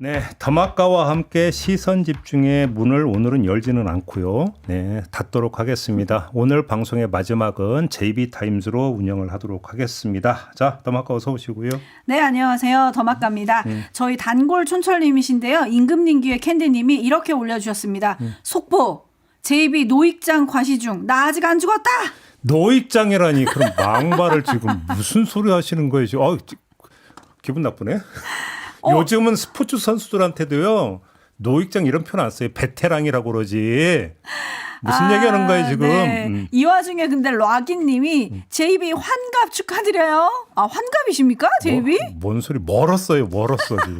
네, 더마카와 함께 시선 집중의 문을 오늘은 열지는 않고요. 네, 닫도록 하겠습니다. 오늘 방송의 마지막은 JB타임즈로 운영을 하도록 하겠습니다. 자, 더마카 어서 오시고요. 네, 안녕하세요. 더마카입니다. 저희 단골 촌철님이신데요. 임금님기의 캔디님이 이렇게 올려주셨습니다. 속보, JB 노익장 과시 중. 나 아직 안 죽었다. 노익장이라니 그럼 망발을 지금 무슨 소리 하시는 거예요? 지금? 기분 나쁘네. 요즘은 스포츠 선수들한테도요. 노익장 이런 표현 안 써요. 베테랑이라고 그러지. 무슨 얘기하는 거예요 지금. 네. 이 와중에 근데 락인님이 JB 환갑 축하드려요. 아, 환갑이십니까 JB? 뭔 소리 멀었어요. 지금.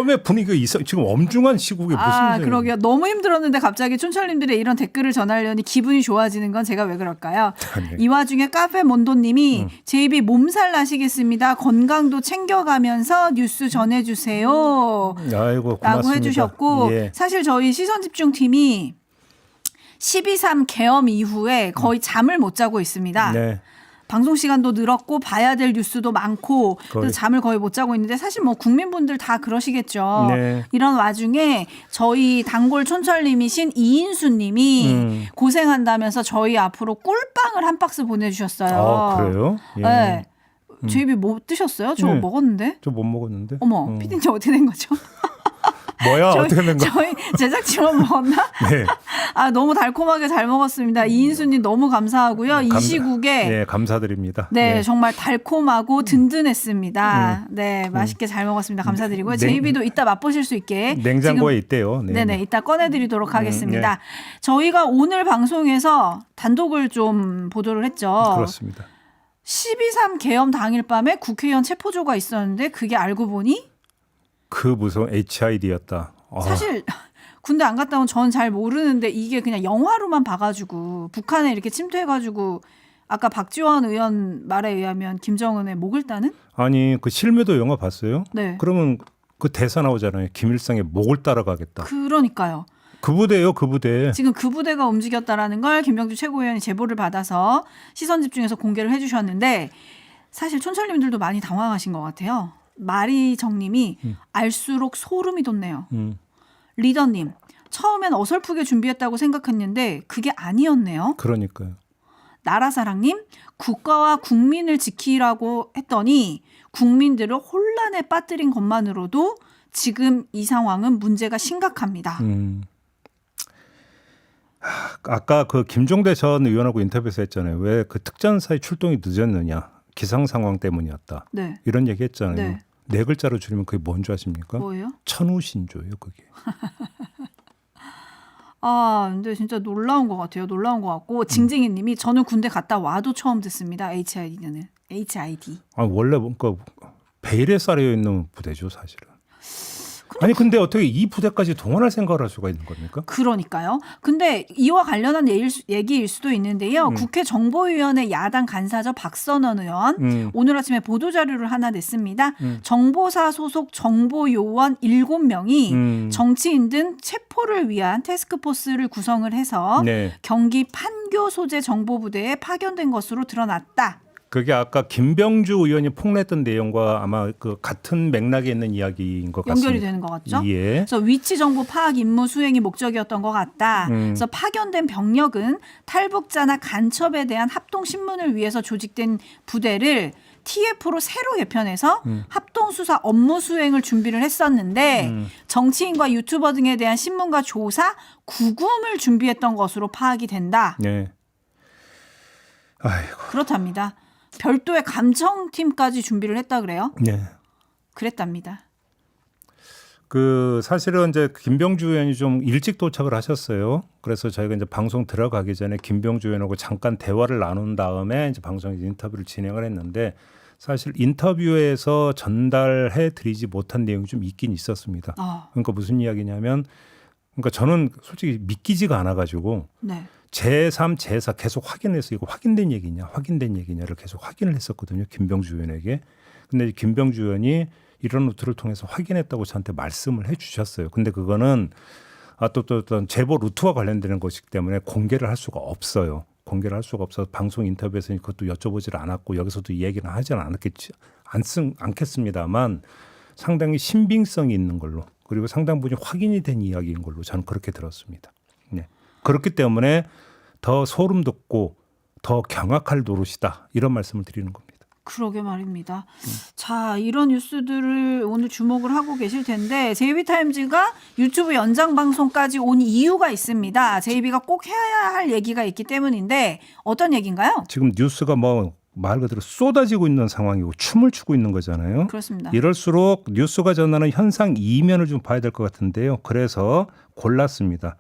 왜 분위기가 지금 엄중한 시국에 무슨 그러게요. 너무 힘들었는데 갑자기 촌철님들의 이런 댓글을 전하려니 기분이 좋아지는 건 제가 왜 그럴까요? 네. 이 와중에 카페 몬도님이 JB 몸살 나시겠습니다. 건강도 챙겨가면서 뉴스 전해주세요. 아이고 고맙습니다. 라고 해주셨고 예. 사실 저희 시선집중팀이 12.3 계엄 이후에 거의 잠을 못 자고 있습니다. 네. 방송 시간도 늘었고 봐야 될 뉴스도 많고 그래서 잠을 거의 못 자고 있는데 사실 뭐 국민분들 다 그러시겠죠. 네. 이런 와중에 저희 단골 촌철님이신 이인수님이 고생한다면서 저희 앞으로 꿀빵을 한 박스 보내주셨어요. 아, 그래요? 예. 네. JB 뭐 드셨어요? 저 네. 먹었는데. 저 못 먹었는데. 어머, 피디님 어떻게 된 거죠? 뭐야 어떻게 된 거야? 저희 제작진만 먹었나? 네. 너무 달콤하게 잘 먹었습니다. 이인수님 너무 감사하고요. 이 시국에 네, 감사드립니다. 네, 정말 달콤하고 든든했습니다. 네, 맛있게 잘 먹었습니다. 감사드리고요. JB도 이따 맛보실 수 있게 냉장고에 있대요. 네. 네네, 이따 꺼내드리도록 하겠습니다. 네. 저희가 오늘 방송에서 단독을 좀 보도를 했죠. 그렇습니다. 12.3 계엄 당일 밤에 국회의원 체포조가 있었는데 그게 알고 보니 그 무서운 HID였다. 사실 군대 안 갔다 온 전 잘 모르는데 이게 그냥 영화로만 봐가지고 북한에 이렇게 침투해가지고 아까 박지원 의원 말에 의하면 김정은의 목을 따는? 아니 그 실무도 영화 봤어요? 네. 그러면 그 대사 나오잖아요. 김일성의 목을 따라가겠다. 그러니까요. 그 부대예요, 그 부대. 지금 그 부대가 움직였다라는 걸 김병주 최고위원이 제보를 받아서 시선 집중해서 공개를 해주셨는데 사실 촌철님들도 많이 당황하신 것 같아요. 마리정님이 알수록 소름이 돋네요. 리더님, 처음엔 어설프게 준비했다고 생각했는데 그게 아니었네요. 그러니까요. 나라사랑님, 국가와 국민을 지키라고 했더니 국민들을 혼란에 빠뜨린 것만으로도 지금 이 상황은 문제가 심각합니다. 아까 그 김종대 전 의원하고 인터뷰에서 했잖아요. 왜 그 특전사의 출동이 늦었느냐. 기상 상황 때문이었다. 네. 이런 얘기 했잖아요. 네. 네 글자로 줄이면 그게 뭔지 아십니까? 뭐예요? 천우신조예요, 그게. 근데 진짜 놀라운 것 같아요. 놀라운 것 같고 징징이 님이 저는 군대 갔다 와도 처음 듣습니다. HID는. HID. 원래 뭔가 베일에 쌓여 있는 부대죠, 사실은. 아니 근데 어떻게 이 부대까지 동원할 생각을 할 수가 있는 겁니까? 그러니까요. 근데 이와 관련한 얘기일 수도 있는데요. 국회 정보위원회 야당 간사저 박선원 의원 오늘 아침에 보도자료를 하나 냈습니다. 정보사 소속 정보요원 7명이 정치인 등 체포를 위한 태스크포스를 구성을 해서 네. 경기 판교 소재 정보부대에 파견된 것으로 드러났다. 그게 아까 김병주 의원이 폭로했던 내용과 아마 그 같은 맥락에 있는 이야기인 것 같습니다. 연결이 되는 것 같죠? 예. 그래서 위치 정보 파악 임무 수행이 목적이었던 것 같다. 그래서 파견된 병력은 탈북자나 간첩에 대한 합동 신문을 위해서 조직된 부대를 TF로 새로 개편해서 합동 수사 업무 수행을 준비를 했었는데 정치인과 유튜버 등에 대한 신문과 조사, 구금을 준비했던 것으로 파악이 된다. 네. 아이고. 그렇답니다. 별도의 감청팀까지 준비를 했다 그래요? 네. 그랬답니다. 그 사실은 이제 김병주 의원이 좀 일찍 도착을 하셨어요. 그래서 저희가 이제 방송 들어가기 전에 김병주 의원하고 잠깐 대화를 나눈 다음에 이제 방송에서 인터뷰를 진행을 했는데 사실 인터뷰에서 전달해 드리지 못한 내용이 좀 있긴 있었습니다. 그러니까 무슨 이야기냐면 그러니까 저는 솔직히 믿기지가 않아 가지고 네. 제3, 제4 계속 확인해서 이거 확인된 얘기냐를 계속 확인을 했었거든요. 김병주 의원에게. 근데 김병주 의원이 이런 루트를 통해서 확인했다고 저한테 말씀을 해 주셨어요. 근데 그거는 또 어떤 제보 루트와 관련되는 것이기 때문에 공개를 할 수가 없어요. 공개를 할 수가 없어서 방송 인터뷰에서는 그것도 여쭤보질 않았고 여기서도 이 얘기는 하지는 않겠습니다만 상당히 신빙성이 있는 걸로 그리고 상당 부분이 확인이 된 이야기인 걸로 저는 그렇게 들었습니다. 네. 그렇기 때문에 더 소름 돋고 더 경악할 노릇이다 이런 말씀을 드리는 겁니다. 그러게 말입니다. 자, 이런 뉴스들을 오늘 주목을 하고 계실 텐데 JB타임즈가 유튜브 연장 방송까지 온 이유가 있습니다. JB가 꼭 해야 할 얘기가 있기 때문인데 어떤 얘기인가요? 지금 뉴스가 뭐 말 그대로 쏟아지고 있는 상황이고 춤을 추고 있는 거잖아요. 그렇습니다. 이럴수록 뉴스가 전하는 현상 이면을 좀 봐야 될 것 같은데요. 그래서 골랐습니다.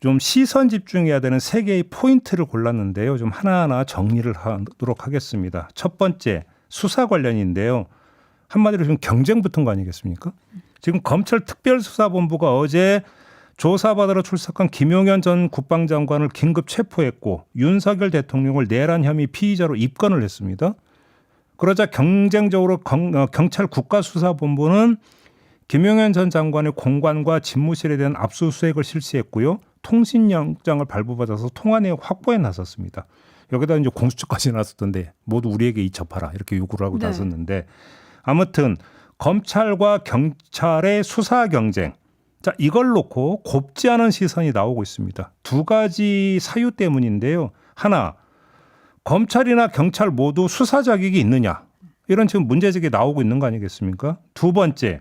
좀 시선 집중해야 되는 세 개의 포인트를 골랐는데요. 좀 하나하나 정리를 하도록 하겠습니다. 첫 번째 수사 관련인데요. 한마디로 좀 경쟁 붙은 거 아니겠습니까? 지금 검찰 특별수사본부가 어제 조사받으러 출석한 김용현 전 국방장관을 긴급 체포했고 윤석열 대통령을 내란 혐의 피의자로 입건을 했습니다. 그러자 경쟁적으로 경찰 국가수사본부는 김용현 전 장관의 공관과 집무실에 대한 압수수색을 실시했고요. 통신영장을 발부받아서 통화 내역 확보에 나섰습니다. 여기다 이제 공수처까지 나섰던데 모두 우리에게 이첩하라 이렇게 요구를 하고 네. 나섰는데 아무튼 검찰과 경찰의 수사 경쟁. 자, 이걸 놓고 곱지 않은 시선이 나오고 있습니다. 두 가지 사유 때문인데요. 하나, 검찰이나 경찰 모두 수사 자격이 있느냐. 이런 지금 문제제기 나오고 있는 거 아니겠습니까? 두 번째,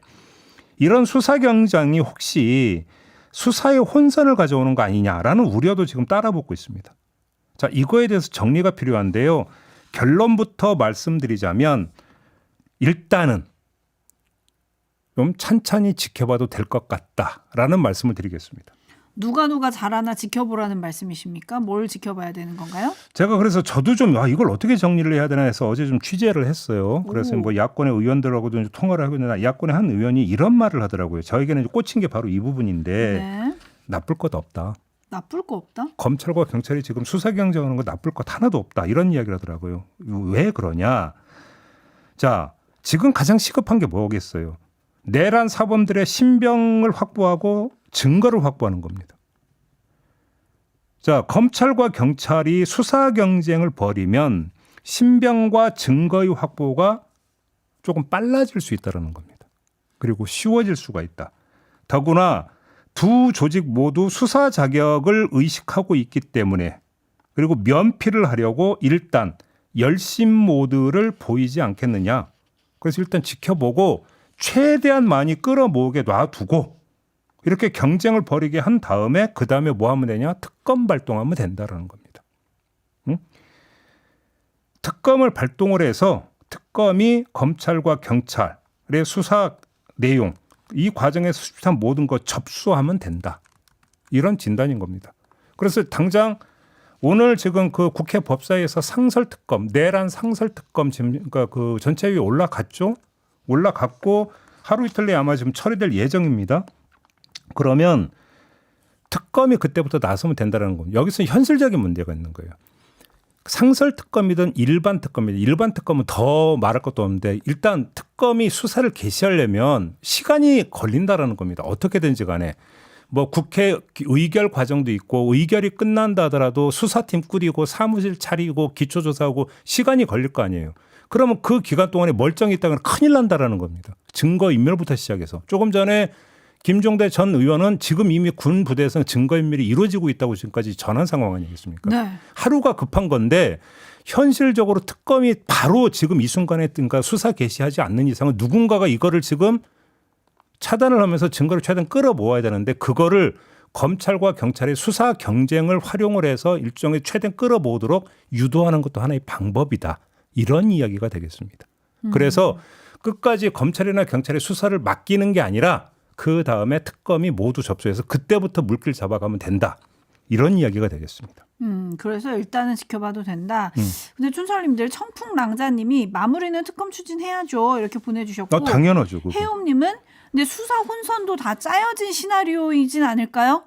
이런 수사 경쟁이 혹시 수사의 혼선을 가져오는 거 아니냐라는 우려도 지금 따라붙고 있습니다. 자, 이거에 대해서 정리가 필요한데요. 결론부터 말씀드리자면 일단은 좀 찬찬히 지켜봐도 될 것 같다라는 말씀을 드리겠습니다. 누가 잘하나 지켜보라는 말씀이십니까? 뭘 지켜봐야 되는 건가요? 제가 그래서 저도 좀 이걸 어떻게 정리를 해야 되나 해서 어제 좀 취재를 했어요. 그래서 뭐 야권의 의원들하고도 이제 통화를 하고 있는데 야권의 한 의원이 이런 말을 하더라고요. 저에게는 꽂힌 게 바로 이 부분인데 네. 나쁠 것 없다. 나쁠 거 없다? 검찰과 경찰이 지금 수사 경쟁하는 거 나쁠 것 하나도 없다. 이런 이야기를 하더라고요. 왜 그러냐? 자, 지금 가장 시급한 게 뭐겠어요? 내란 사범들의 신병을 확보하고 증거를 확보하는 겁니다. 자, 검찰과 경찰이 수사 경쟁을 벌이면 신병과 증거의 확보가 조금 빨라질 수 있다는 겁니다. 그리고 쉬워질 수가 있다. 더구나 두 조직 모두 수사 자격을 의식하고 있기 때문에 그리고 면피를 하려고 일단 열심 모드를 보이지 않겠느냐. 그래서 일단 지켜보고 최대한 많이 끌어모으게 놔두고 이렇게 경쟁을 벌이게 한 다음에 그다음에 뭐 하면 되냐? 특검 발동하면 된다라는 겁니다. 응? 특검을 발동을 해서 특검이 검찰과 경찰의 수사 내용 이 과정에서 수집한 모든 것 접수하면 된다. 이런 진단인 겁니다. 그래서 당장 오늘 지금 그 국회 법사위에서 상설특검, 내란 상설특검 지금 그러니까 그 전체위에 올라갔죠. 올라갔고 하루 이틀 내에 아마 지금 처리될 예정입니다. 그러면 특검이 그때부터 나서면 된다는 겁니다. 여기서 현실적인 문제가 있는 거예요. 상설 특검이든 일반 특검이든 일반 특검은 더 말할 것도 없는데 일단 특검이 수사를 개시하려면 시간이 걸린다라는 겁니다. 어떻게든지 간에 뭐 국회 의결 과정도 있고 의결이 끝난다 하더라도 수사팀 꾸리고 사무실 차리고 기초조사하고 시간이 걸릴 거 아니에요. 그러면 그 기간 동안에 멀쩡히 있다면 큰일 난다라는 겁니다. 증거인멸부터 시작해서. 조금 전에 김종대 전 의원은 지금 이미 군 부대에서 증거인멸이 이루어지고 있다고 지금까지 전한 상황 아니겠습니까? 네. 하루가 급한 건데 현실적으로 특검이 바로 지금 이 순간에 그러니까 수사 개시하지 않는 이상은 누군가가 이거를 지금 차단을 하면서 증거를 최대한 끌어모아야 되는데 그거를 검찰과 경찰의 수사 경쟁을 활용을 해서 일종의 최대한 끌어모으도록 유도하는 것도 하나의 방법이다. 이런 이야기가 되겠습니다. 그래서 끝까지 검찰이나 경찰의 수사를 맡기는 게 아니라 그 다음에 특검이 모두 접수해서 그때부터 물길 잡아가면 된다. 이런 이야기가 되겠습니다. 그래서 일단은 지켜봐도 된다. 근데 촌철님들 청풍랑자님이 마무리는 특검 추진해야죠. 이렇게 보내주셨고. 당연하죠. 그거. 해움님은 근데 수사 혼선도 다 짜여진 시나리오이진 않을까요?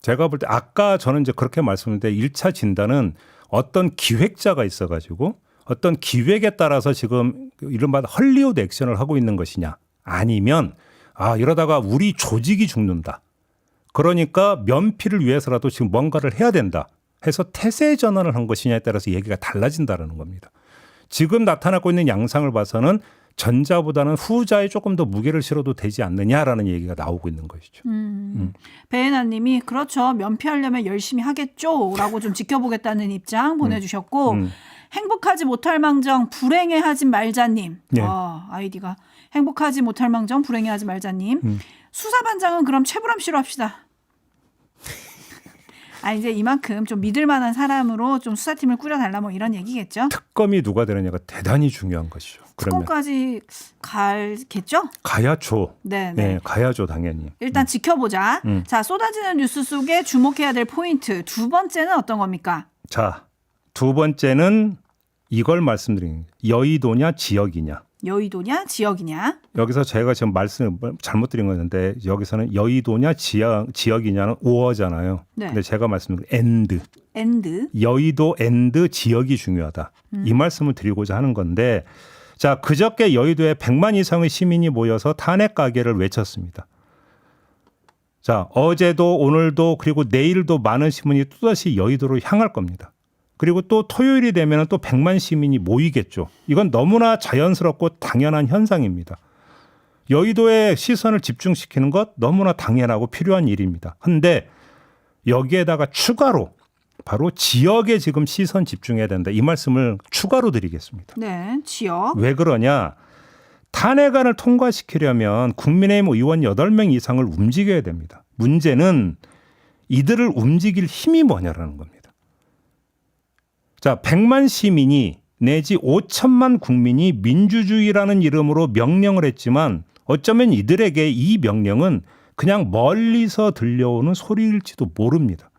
제가 볼 때 아까 저는 이제 그렇게 말씀드렸는데 1차 진단은 어떤 기획자가 있어가지고 어떤 기획에 따라서 지금 이른바 헐리우드 액션을 하고 있는 것이냐 아니면 이러다가 우리 조직이 죽는다. 그러니까 면피를 위해서라도 지금 뭔가를 해야 된다 해서 태세 전환을 한 것이냐에 따라서 얘기가 달라진다는 겁니다. 지금 나타나고 있는 양상을 봐서는 전자보다는 후자에 조금 더 무게를 실어도 되지 않느냐라는 얘기가 나오고 있는 것이죠. 배혜나님이 그렇죠. 면피하려면 열심히 하겠죠라고 좀 지켜보겠다는 입장 보내주셨고 행복하지 못할 망정 불행해하지 말자님. 네. 아이디가 행복하지 못할 망정 불행해하지 말자님. 수사반장은 그럼 최불암 씨로 합시다. 이제 이만큼 좀 믿을 만한 사람으로 좀 수사팀을 꾸려달라 뭐 이런 얘기겠죠. 특검이 누가 되느냐가 대단히 중요한 것이죠. 그러면 특검까지 가겠죠? 가야죠. 네. 네, 가야죠 당연히. 일단 지켜보자. 자, 쏟아지는 뉴스 속에 주목해야 될 포인트. 두 번째는 어떤 겁니까? 자, 두 번째는 이걸 말씀드린 여의도냐 지역이냐. 여의도냐 지역이냐? 여기서 제가 지금 말씀 잘못 드린 거였는데 여기서는 여의도냐 지역이냐는 오어잖아요. 네. 근데 제가 말씀드린 엔드. 여의도 앤드 지역이 중요하다. 이 말씀을 드리고자 하는 건데 자, 그저께 여의도에 100만 이상의 시민이 모여서 탄핵 가결을 외쳤습니다. 자, 어제도 오늘도 그리고 내일도 많은 시민이 또다시 여의도로 향할 겁니다. 그리고 또 토요일이 되면 또 100만 시민이 모이겠죠. 이건 너무나 자연스럽고 당연한 현상입니다. 여의도에 시선을 집중시키는 것 너무나 당연하고 필요한 일입니다. 그런데 여기에다가 추가로 바로 지역에 지금 시선 집중해야 된다. 이 말씀을 추가로 드리겠습니다. 네, 지역. 왜 그러냐? 탄핵안을 통과시키려면 국민의힘 의원 8명 이상을 움직여야 됩니다. 문제는 이들을 움직일 힘이 뭐냐라는 겁니다. 자, 100만 시민이 내지 5천만 국민이 민주주의라는 이름으로 명령을 했지만 어쩌면 이들에게 이 명령은 그냥 멀리서 들려오는 소리일지도 모릅니다.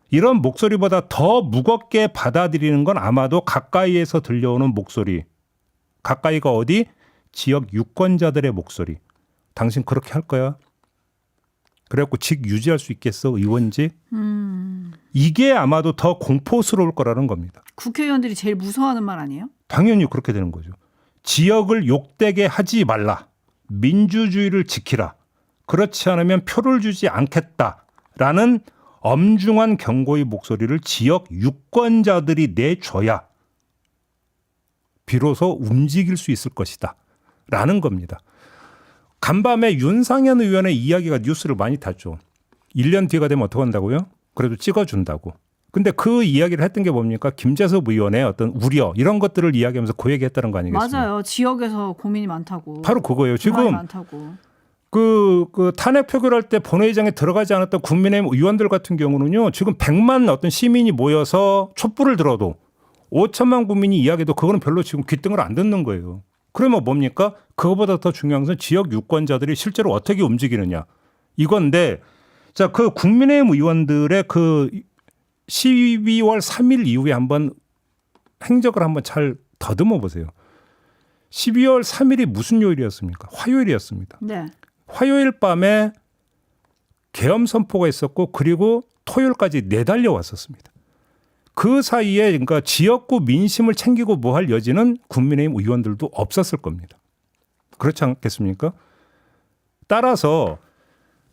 이런 목소리보다 더 무겁게 받아들이는 건 아마도 가까이에서 들려오는 목소리. 가까이가 어디? 지역 유권자들의 목소리. 당신 그렇게 할 거야? 그래갖고 직 유지할 수 있겠어? 의원직? 이게 아마도 더 공포스러울 거라는 겁니다. 국회의원들이 제일 무서워하는 말 아니에요? 당연히 그렇게 되는 거죠. 지역을 욕되게 하지 말라. 민주주의를 지키라. 그렇지 않으면 표를 주지 않겠다라는 엄중한 경고의 목소리를 지역 유권자들이 내줘야 비로소 움직일 수 있을 것이다. 라는 겁니다. 간밤에 윤상현 의원의 이야기가 뉴스를 많이 탔죠. 1년 뒤가 되면 어떻게 한다고요? 그래도 찍어준다고. 근데 그 이야기를 했던 게 뭡니까? 김재섭 의원의 어떤 우려 이런 것들을 이야기하면서 그 얘기했다는 거 아니겠습니까? 맞아요. 지역에서 고민이 많다고. 바로 그거예요. 불만이 지금 많다고. 그 탄핵 표결할 때 본회의장에 들어가지 않았던 국민의힘 의원들 같은 경우는요. 지금 100만 어떤 시민이 모여서 촛불을 들어도 5천만 국민이 이야기해도 그거는 별로 지금 귀등을 안 듣는 거예요. 그러면 뭡니까? 그거보다 더 중요한 것은 지역 유권자들이 실제로 어떻게 움직이느냐. 이건데 자, 그 국민의힘 의원들의 그 12월 3일 이후에 한번 행적을 한번 잘 더듬어 보세요. 12월 3일이 무슨 요일이었습니까? 화요일이었습니다. 네. 화요일 밤에 계엄 선포가 있었고 그리고 토요일까지 내달려 왔었습니다. 그 사이에 그러니까 지역구 민심을 챙기고 뭐 할 여지는 국민의힘 의원들도 없었을 겁니다. 그렇지 않겠습니까? 따라서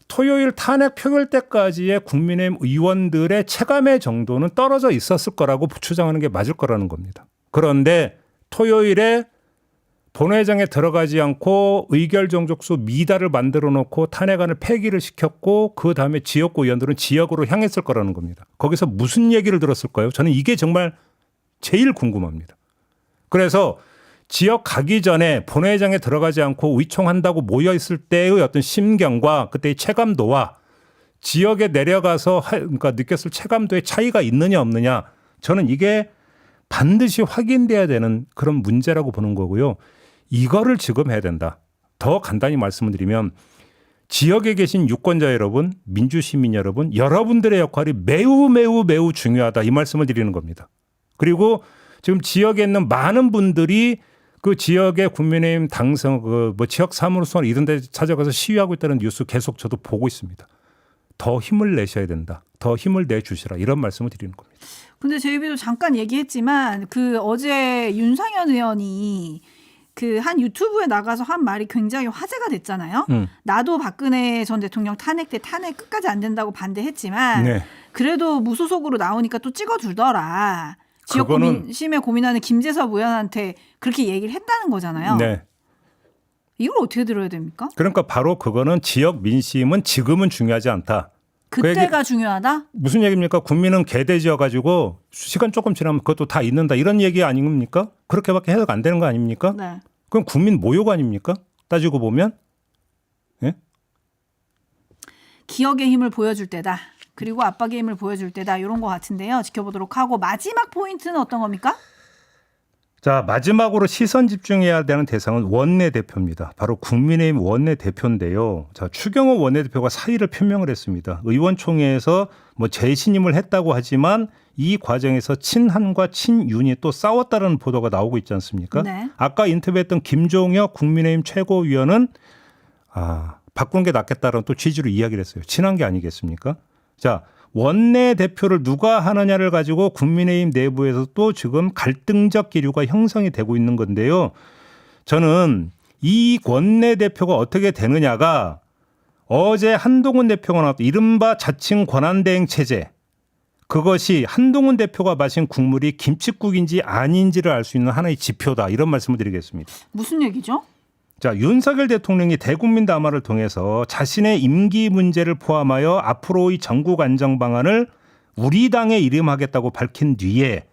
토요일 탄핵 표결 때까지의 국민의힘 의원들의 체감의 정도는 떨어져 있었을 거라고 추정하는 게 맞을 거라는 겁니다. 그런데 토요일에 본회의장에 들어가지 않고 의결 정족수 미달을 만들어 놓고 탄핵안을 폐기를 시켰고 그 다음에 지역구 의원들은 지역으로 향했을 거라는 겁니다. 거기서 무슨 얘기를 들었을까요? 저는 이게 정말 제일 궁금합니다. 그래서 지역 가기 전에 본회의장에 들어가지 않고 의총한다고 모여있을 때의 어떤 심경과 그때의 체감도와 지역에 내려가서 그러니까 느꼈을 체감도의 차이가 있느냐 없느냐 저는 이게 반드시 확인돼야 되는 그런 문제라고 보는 거고요. 이거를 지금 해야 된다. 더 간단히 말씀을 드리면 지역에 계신 유권자 여러분, 민주시민 여러분, 여러분들의 역할이 매우 중요하다. 이 말씀을 드리는 겁니다. 그리고 지금 지역에 있는 많은 분들이 그 지역의 국민의힘 당선, 뭐 지역 사무소나 이런 데 찾아가서 시위하고 있다는 뉴스 계속 저도 보고 있습니다. 더 힘을 내셔야 된다. 더 힘을 내주시라. 이런 말씀을 드리는 겁니다. 근데 제이비도 잠깐 얘기했지만 그 어제 윤상현 의원이 그 한 유튜브에 나가서 한 말이 굉장히 화제가 됐잖아요. 나도 박근혜 전 대통령 탄핵 때 탄핵 끝까지 안 된다고 반대했지만 네. 그래도 무소속으로 나오니까 또 찍어주더라. 지역 그거는 민심에 고민하는 김재섭 의원한테 그렇게 얘기를 했다는 거잖아요. 네. 이걸 어떻게 들어야 됩니까? 그러니까 바로 그거는 지역 민심은 지금은 중요하지 않다. 그때가 중요하다? 무슨 얘기입니까? 국민은 개돼지여 가지고 시간 조금 지나면 그것도 다 잊는다. 이런 얘기 아닙니까? 그렇게밖에 해석 안 되는 거 아닙니까? 네. 그럼 국민 모욕 아닙니까? 따지고 보면. 예? 기억의 힘을 보여줄 때다. 그리고 압박의 힘을 보여줄 때다. 이런 것 같은데요. 지켜보도록 하고 마지막 포인트는 어떤 겁니까? 자, 마지막으로 시선 집중해야 되는 대상은 원내대표입니다. 바로 국민의힘 원내대표인데요. 자, 추경호 원내대표가 사의를 표명을 했습니다. 의원총회에서 뭐 재신임을 했다고 하지만 이 과정에서 친한과 친윤이 또 싸웠다는 보도가 나오고 있지 않습니까? 네. 아까 인터뷰했던 김종혁 국민의힘 최고위원은 바꾸는 게 낫겠다라는 또 취지로 이야기를 했어요. 친한 게 아니겠습니까? 자, 원내대표를 누가 하느냐를 가지고 국민의힘 내부에서 또 지금 갈등적 기류가 형성이 되고 있는 건데요. 저는 이 원내대표가 어떻게 되느냐가 어제 한동훈 대표가 나왔던 이른바 자칭 권한대행 체제, 그것이 한동훈 대표가 마신 국물이 김칫국인지 아닌지를 알 수 있는 하나의 지표다. 이런 말씀을 드리겠습니다. 무슨 얘기죠? 자, 윤석열 대통령이 대국민 담화를 통해서 자신의 임기 문제를 포함하여 앞으로의 전국 안정 방안을 우리 당에 이름하겠다고 밝힌 뒤에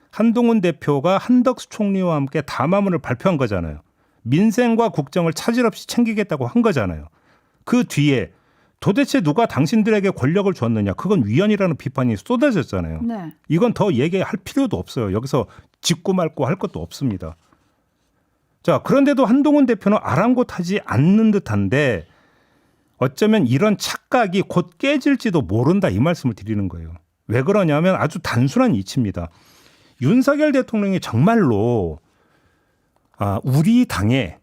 한동훈 대표가 한덕수 총리와 함께 담화문을 발표한 거잖아요. 민생과 국정을 차질 없이 챙기겠다고 한 거잖아요. 그 뒤에 도대체 누가 당신들에게 권력을 줬느냐. 그건 위헌이라는 비판이 쏟아졌잖아요. 네. 이건 더 얘기할 필요도 없어요. 여기서 짚고 말고 할 것도 없습니다. 자, 그런데도 한동훈 대표는 아랑곳하지 않는 듯한데 어쩌면 이런 착각이 곧 깨질지도 모른다 이 말씀을 드리는 거예요. 왜 그러냐면 아주 단순한 이치입니다. 윤석열 대통령이 정말로 우리 당의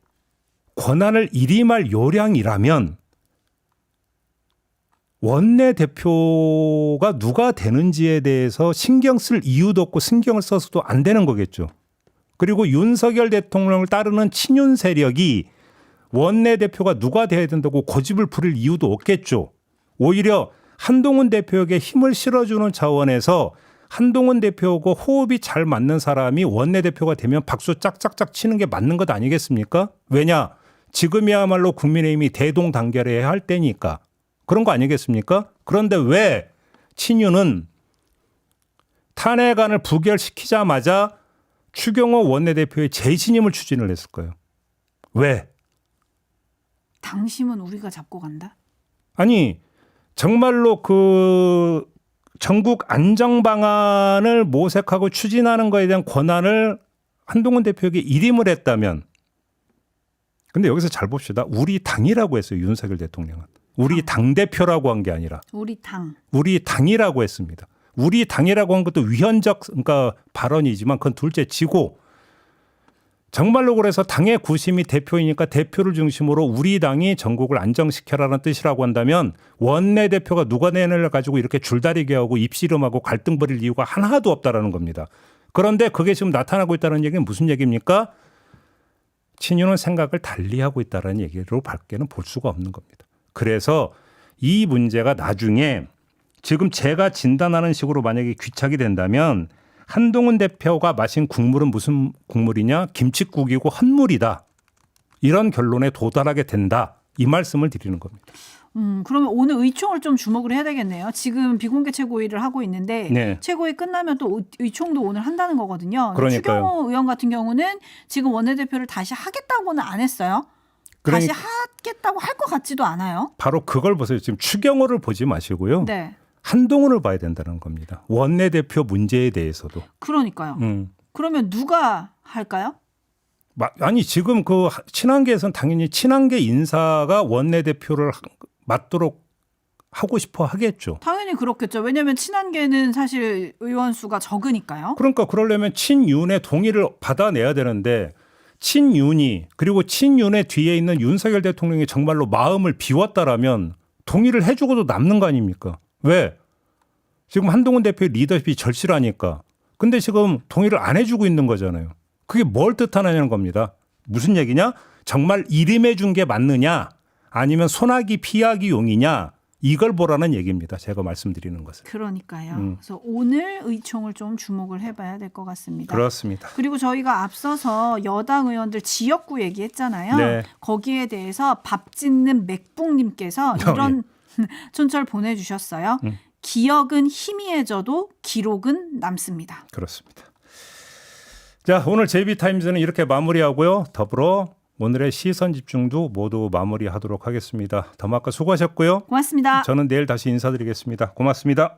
권한을 일임할 요량이라면 원내대표가 누가 되는지에 대해서 신경 쓸 이유도 없고 신경을 써서도 안 되는 거겠죠. 그리고 윤석열 대통령을 따르는 친윤 세력이 원내대표가 누가 돼야 된다고 고집을 부릴 이유도 없겠죠. 오히려 한동훈 대표에게 힘을 실어주는 차원에서 한동훈 대표하고 호흡이 잘 맞는 사람이 원내대표가 되면 박수 짝짝짝 치는 게 맞는 것 아니겠습니까? 왜냐? 지금이야말로 국민의힘이 대동단결해야 할 때니까. 그런 거 아니겠습니까? 그런데 왜 친윤은 탄핵안을 부결시키자마자 추경호 원내대표의 재신임을 추진을 했을까요? 왜? 당심은 우리가 잡고 간다? 아니, 정말로 그 전국 안정 방안을 모색하고 추진하는 것에 대한 권한을 한동훈 대표에게 일임을 했다면, 근데 여기서 잘 봅시다. 우리 당이라고 했어요. 윤석열 대통령은. 우리 당대표라고 한 게 아니라 우리 당. 우리 당이라고 했습니다. 우리 당이라고 한 것도 위헌적 그러니까 발언이지만 그건 둘째 치고 정말로 그래서 당의 구심이 대표이니까 대표를 중심으로 우리 당이 전국을 안정시켜라는 뜻이라고 한다면 원내대표가 누가 되느냐를 가지고 이렇게 줄다리기 하고 입씨름하고 갈등 벌일 이유가 하나도 없다라는 겁니다. 그런데 그게 지금 나타나고 있다는 얘기는 무슨 얘기입니까? 친윤은 생각을 달리하고 있다는 얘기로 밖에는 볼 수가 없는 겁니다. 그래서 이 문제가 나중에 지금 제가 진단하는 식으로 만약에 귀착이 된다면 한동훈 대표가 마신 국물은 무슨 국물이냐? 김칫국이고 헛물이다. 이런 결론에 도달하게 된다. 이 말씀을 드리는 겁니다. 그러면 오늘 의총을 좀 주목을 해야 되겠네요. 지금 비공개 최고위를 하고 있는데 네. 최고위 끝나면 또 의총도 오늘 한다는 거거든요. 그러니까요. 추경호 의원 같은 경우는 지금 원내대표를 다시 하겠다고는 안 했어요. 다시 하겠다고 할 것 같지도 않아요. 바로 그걸 보세요. 지금 추경호를 보지 마시고요. 네. 한동훈을 봐야 된다는 겁니다. 원내대표 문제에 대해서도. 그러니까요. 그러면 누가 할까요? 아니 지금 그 친한계에서는 당연히 친한계 인사가 원내대표를 맡도록 하고 싶어 하겠죠. 당연히 그렇겠죠. 왜냐하면 친한계는 사실 의원 수가 적으니까요. 그러니까 그러려면 친윤의 동의를 받아내야 되는데 친윤이 그리고 친윤의 뒤에 있는 윤석열 대통령이 정말로 마음을 비웠다라면 동의를 해주고도 남는 거 아닙니까? 왜? 지금 한동훈 대표의 리더십이 절실하니까. 근데 지금 동의를 안 해주고 있는 거잖아요. 그게 뭘 뜻하느냐는 겁니다. 무슨 얘기냐? 정말 이름해 준 게 맞느냐? 아니면 소나기 피하기 용이냐? 이걸 보라는 얘기입니다. 제가 말씀드리는 것은. 그러니까요. 그래서 오늘 의총을 좀 주목을 해봐야 될 것 같습니다. 그렇습니다. 그리고 저희가 앞서서 여당 의원들 지역구 얘기했잖아요. 네. 거기에 대해서 밥 짓는 맥북님께서 이런 촌철 보내주셨어요. 기억은 희미해져도 기록은 남습니다. 그렇습니다. 자, 오늘 JB타임즈는 이렇게 마무리하고요. 더불어 오늘의 시선 집중도 모두 마무리하도록 하겠습니다. 더마카 수고하셨고요. 고맙습니다. 저는 내일 다시 인사드리겠습니다. 고맙습니다.